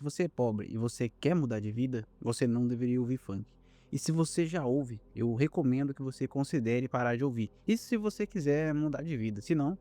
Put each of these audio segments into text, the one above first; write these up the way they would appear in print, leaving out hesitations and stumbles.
se você é pobre e você quer mudar de vida, você não deveria ouvir funk. E se você já ouve, eu recomendo que você considere parar de ouvir. Isso se você quiser mudar de vida, se não,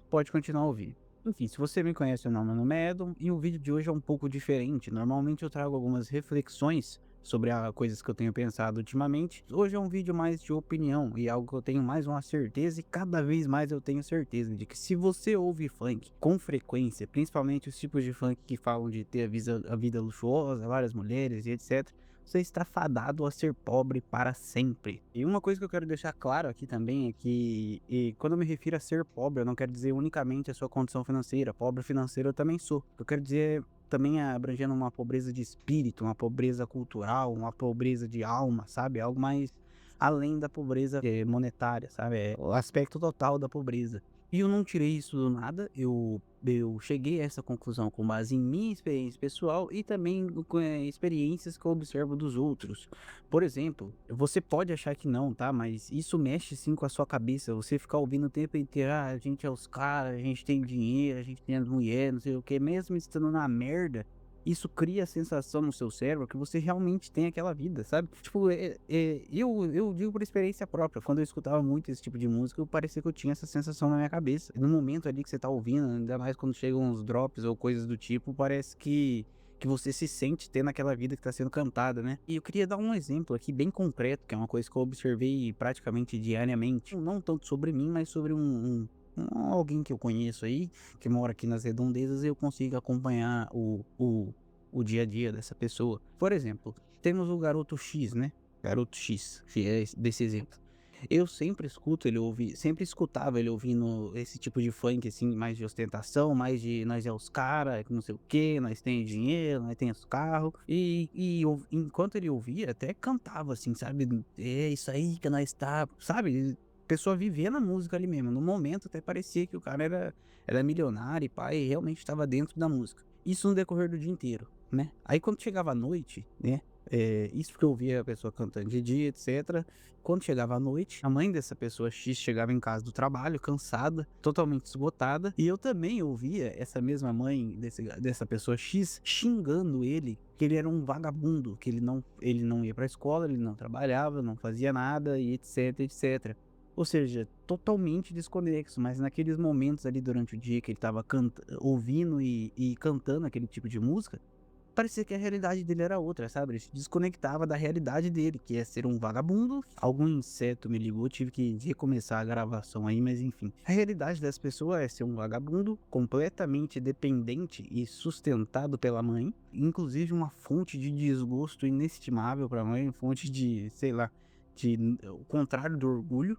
pode continuar a ouvir. Enfim, se você me conhece ou não, meu nome é Edon e o vídeo de hoje é um pouco diferente. Normalmente eu trago algumas reflexões sobre coisas que eu tenho pensado ultimamente. Hoje é um vídeo mais de opinião e algo que eu tenho mais uma certeza e cada vez mais eu tenho certeza de que se você ouve funk com frequência, principalmente os tipos de funk que falam de ter a vida luxuosa, várias mulheres e etc., você está fadado a ser pobre para sempre. E uma coisa que eu quero deixar claro aqui também é que, quando eu me refiro a ser pobre, eu não quero dizer unicamente a sua condição financeira. Pobre financeiro eu também sou. Eu quero dizer também abrangendo uma pobreza de espírito, uma pobreza cultural, uma pobreza de alma, sabe? Algo mais além da pobreza monetária, sabe? É o aspecto total da pobreza. E eu não tirei isso do nada, eu cheguei a essa conclusão com base em minha experiência pessoal e também com experiências que eu observo dos outros. Por exemplo, você pode achar que não, tá? Mas isso mexe sim com a sua cabeça. Você ficar ouvindo o tempo inteiro, ah, a gente é os caras, a gente tem dinheiro, a gente tem as mulheres, não sei o que, mesmo estando na merda. Isso cria a sensação no seu cérebro que você realmente tem aquela vida, sabe? Tipo, eu digo por experiência própria. Quando eu escutava muito esse tipo de música, eu parecia que eu tinha essa sensação na minha cabeça. No momento ali que você tá ouvindo, ainda mais quando chegam uns drops ou coisas do tipo, parece que você se sente tendo aquela vida que tá sendo cantada, né? E eu queria dar um exemplo aqui bem concreto, que é uma coisa que eu observei praticamente diariamente. Não tanto sobre mim, mas sobre alguém que eu conheço aí, que mora aqui nas redondezas, e eu consigo acompanhar o dia a dia dessa pessoa. Por exemplo, temos o garoto X, né? Garoto X, que é desse exemplo. Eu sempre escuto ele ouvir, sempre escutava ele ouvindo esse tipo de funk, assim, mais de ostentação, mais de nós é os cara, que não sei o que, nós tem dinheiro, nós tem os carros. Enquanto ele ouvia, até cantava assim, sabe? É isso aí que nós tá, sabe? Pessoa vivendo a música ali mesmo. No momento até parecia que o cara era milionário e pai, e realmente estava dentro da música. Isso no decorrer do dia inteiro, né? Aí quando chegava a noite, né? Isso porque eu ouvia a pessoa cantando de dia, etc. Quando chegava a noite, a mãe dessa pessoa X chegava em casa do trabalho, cansada, totalmente esgotada, e eu também ouvia essa mesma mãe dessa pessoa X xingando ele, que ele era um vagabundo, que ele não ia pra escola, ele não trabalhava, não fazia nada, e etc, etc. Ou seja, totalmente desconexo, mas naqueles momentos ali durante o dia que ele estava ouvindo e cantando aquele tipo de música, parecia que a realidade dele era outra, sabe? Ele se desconectava da realidade dele, que é ser um vagabundo. Algum inseto me ligou, tive que recomeçar a gravação aí, mas enfim. A realidade dessa pessoa é ser um vagabundo completamente dependente e sustentado pela mãe, inclusive uma fonte de desgosto inestimável para a mãe, fonte de, sei lá, o contrário do orgulho.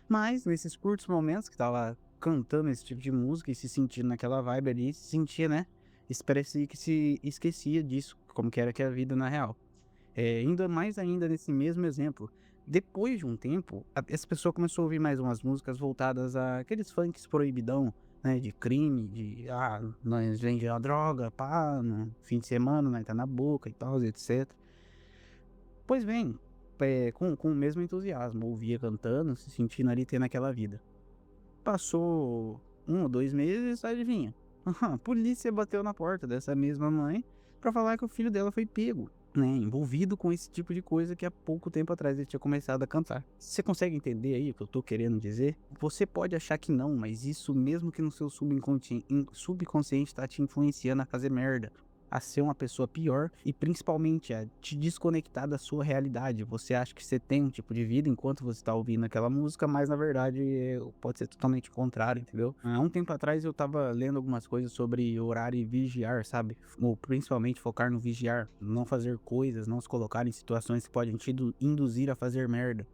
Mas nesses curtos momentos que tava cantando esse tipo de música e se sentindo naquela vibe ali, se sentia, né? Parecia que se esquecia disso, como que era que é a vida na real. Ainda mais ainda nesse mesmo exemplo, depois de um tempo, essa pessoa começou a ouvir mais umas músicas voltadas àqueles funks proibidão, né, de crime, nós vende a droga, pá, no fim de semana, nós tá na boca e tal, etc. Pois bem, com o mesmo entusiasmo, ouvia cantando, se sentindo ali tendo aquela vida. Passou 1 ou 2 meses, adivinha? A polícia bateu na porta dessa mesma mãe pra falar que o filho dela foi pego, né, envolvido com esse tipo de coisa que há pouco tempo atrás ele tinha começado a cantar. Você consegue entender aí o que eu tô querendo dizer? Você pode achar que não, mas isso mesmo que no seu subconsciente tá te influenciando a fazer merda, a ser uma pessoa pior e principalmente a te desconectar da sua realidade. Você acha que você tem um tipo de vida enquanto você tá ouvindo aquela música, mas na verdade pode ser totalmente o contrário, entendeu? Há um tempo atrás eu tava lendo algumas coisas sobre orar e vigiar, sabe? Ou principalmente focar no vigiar, não fazer coisas, não se colocar em situações que podem te induzir a fazer merda.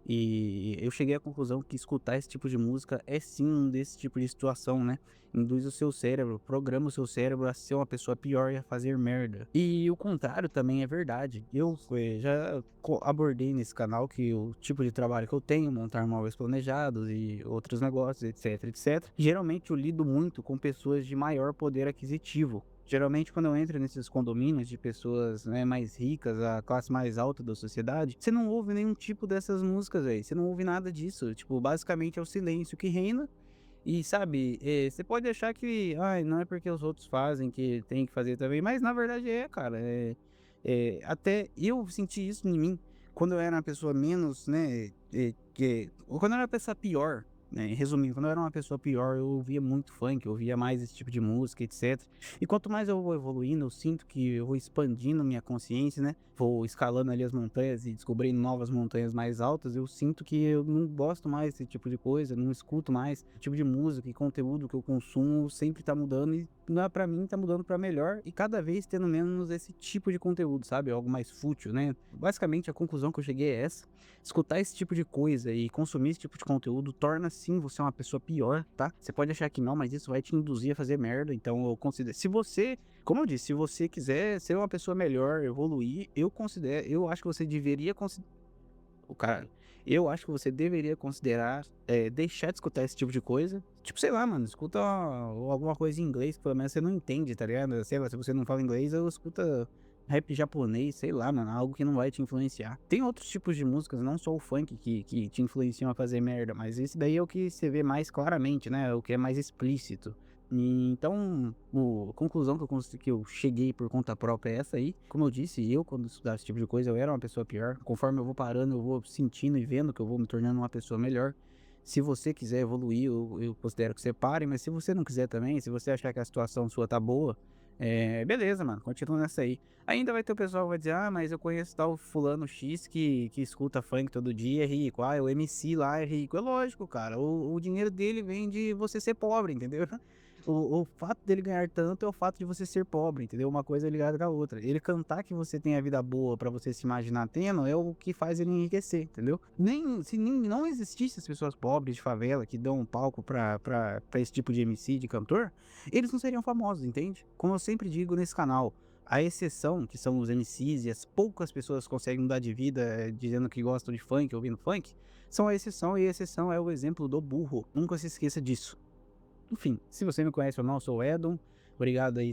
E eu cheguei à conclusão que escutar esse tipo de música é sim um desse tipo de situação, né? Induz o seu cérebro, programa o seu cérebro a ser uma pessoa pior e a fazer merda. E o contrário também é verdade. Eu já abordei nesse canal que o tipo de trabalho que eu tenho, montar móveis planejados e outros negócios, etc, etc. Geralmente eu lido muito com pessoas de maior poder aquisitivo. Geralmente, quando eu entro nesses condomínios de pessoas, né, mais ricas, a classe mais alta da sociedade, você não ouve nenhum tipo dessas músicas aí. Você não ouve nada disso. Tipo, basicamente é o silêncio que reina E sabe, você pode achar que, ai, não é porque os outros fazem que tem que fazer também, mas na verdade é, cara. Até eu senti isso em mim quando eu era uma pessoa menos, né, ou quando eu era uma pessoa pior, né, resumindo, quando eu era uma pessoa pior, eu ouvia muito funk, eu ouvia mais esse tipo de música, etc. E quanto mais eu vou evoluindo, eu sinto que eu vou expandindo minha consciência, né, vou escalando ali as montanhas e descobrindo novas montanhas mais altas, eu sinto que eu não gosto mais desse tipo de coisa, não escuto mais o tipo de música e conteúdo que eu consumo sempre tá mudando e não é pra mim, tá mudando pra melhor e cada vez tendo menos esse tipo de conteúdo, sabe? Algo mais fútil, né? Basicamente, a conclusão que eu cheguei é essa. Escutar esse tipo de coisa e consumir esse tipo de conteúdo torna sim você uma pessoa pior, tá? Você pode achar que não, mas isso vai te induzir a fazer merda. Então eu considero. Se você, como eu disse, se você quiser ser uma pessoa melhor, evoluir, eu acho que você deveria considerar. O cara, eu acho que você deveria considerar deixar de escutar esse tipo de coisa. Tipo, sei lá, mano, escuta alguma coisa em inglês que pelo menos você não entende, tá ligado? Sei lá, se você não fala inglês, eu escuta rap japonês, sei lá, mano, algo que não vai te influenciar. Tem outros tipos de músicas, não só o funk que te influenciam a fazer merda, mas esse daí é o que você vê mais claramente, né? O que é mais explícito. E então, a conclusão que eu cheguei por conta própria é essa aí. Como eu disse, eu, quando estudava esse tipo de coisa, eu era uma pessoa pior. Conforme eu vou parando, eu vou sentindo e vendo que eu vou me tornando uma pessoa melhor. Se você quiser evoluir, eu considero que você pare, mas se você não quiser também, se você achar que a situação sua tá boa, beleza, mano, continua nessa aí. Ainda vai ter o pessoal que vai dizer, ah, mas eu conheço tal fulano X que escuta funk todo dia, é rico. Ah, o MC lá é rico. É lógico, cara, o dinheiro dele vem de você ser pobre, entendeu? O fato dele ganhar tanto é o fato de você ser pobre, entendeu? Uma coisa é ligada com a outra. Ele cantar que você tem a vida boa pra você se imaginar tendo é o que faz ele enriquecer, entendeu? Nem não existisse as pessoas pobres de favela que dão um palco pra esse tipo de MC, de cantor, eles não seriam famosos, entende? Como eu sempre digo nesse canal, a exceção, que são os MCs e as poucas pessoas que conseguem mudar de vida dizendo que gostam de funk, ouvindo funk, são a exceção e a exceção é o exemplo do burro. Nunca se esqueça disso. Enfim, se você me conhece ou não, eu sou o Edon. Obrigado aí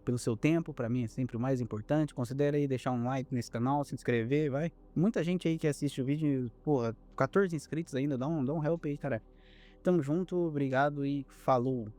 pelo seu tempo, pra mim é sempre o mais importante. Considere aí deixar um like nesse canal, se inscrever, vai. Muita gente aí que assiste o vídeo, pô, 14 inscritos ainda, dá um help aí, cara. Tamo junto, obrigado e falou.